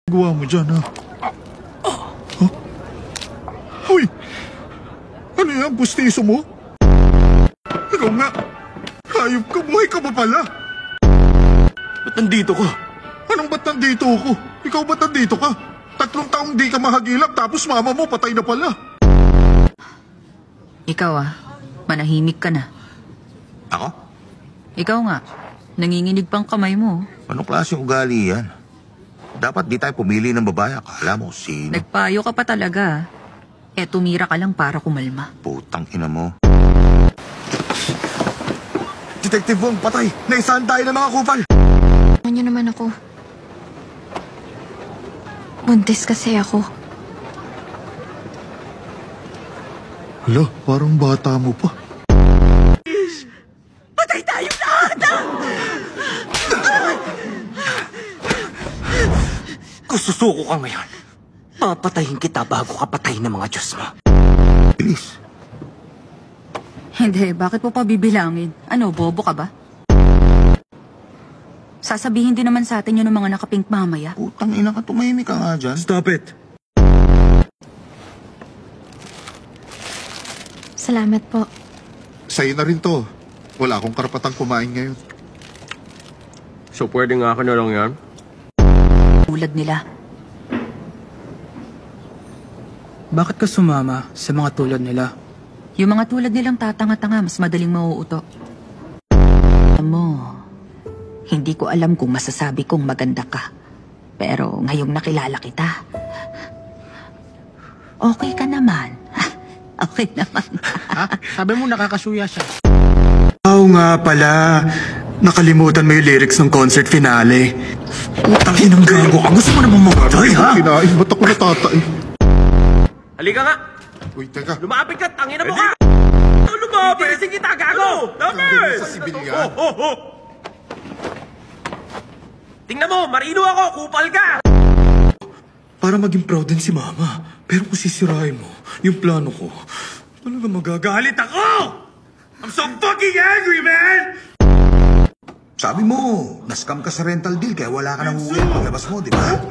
Gawa mo dyan, ha? Huh? Uy! Ano yan, pustiso mo? Ikaw nga! Hayop ka, buhay ka ba pala? Ba't nandito ka? Anong ba't nandito ako? Ikaw ba't nandito ka? 3 taong di ka mahagilap tapos mama mo patay na pala. Ikaw manahimik ka na. Ako? Ikaw nga, nanginginig pang kamay mo. Anong klaseng ugali yan? Dapat di tayo pumili ng babae. Akala mo sino? Nagpayo ka pa talaga. Tumira ka lang para kumalma. Putang ina mo. Detective Wong, patay! Naisahan tayo ng mga kupal! Ano niyo naman ako? Buntis kasi ako. Hala, parang bata mo pa. Patay tayo lahat! Kung susuko ka ngayon, papatayin kita bago ka patayin ng mga Diyos mo. Bilis. Hindi, bakit mo pa bibilangin? Ano, bobo ka ba? Sasabihin din naman sa atin yun ng mga nakapink mamaya. Putang ina ka, tumahimik ka nga dyan. Stop it! Salamat po. Sa'yo na rin to. Wala akong karapatang kumain ngayon. So pwede nga ako na lang yan? Tulad nila. Bakit ka sumama sa mga tulad nila? Yung mga tulad nilang tatanga-tanga, mas madaling mauuto. Alam mo, hindi ko alam kung masasabi kong maganda ka. Pero ngayong nakilala kita, okay ka naman. Okay naman. Sabi mo nakakasuya siya. Oo nga pala. Nakalimutan mo yung lyrics ng concert finale. Putang inang gago ka. Gusto mo naman mamatay, ha? Kinain, ba't ako natatay? Halika nga! Uy, teka. Lumapit ka! Tangina mo ka! Lumapit! Sige kita, gago! Lumapit! Sa sibilyan. Tingnan mo! Marino ako! Kupal ka! Para maging proud din si Mama. Pero kung sisirain mo, yung plano ko, talaga magagalit ako! I'm so fucking angry, man! Sabi mo, nascam ka sa rental deal kaya wala ka nang uwi paglabas mo, di ba?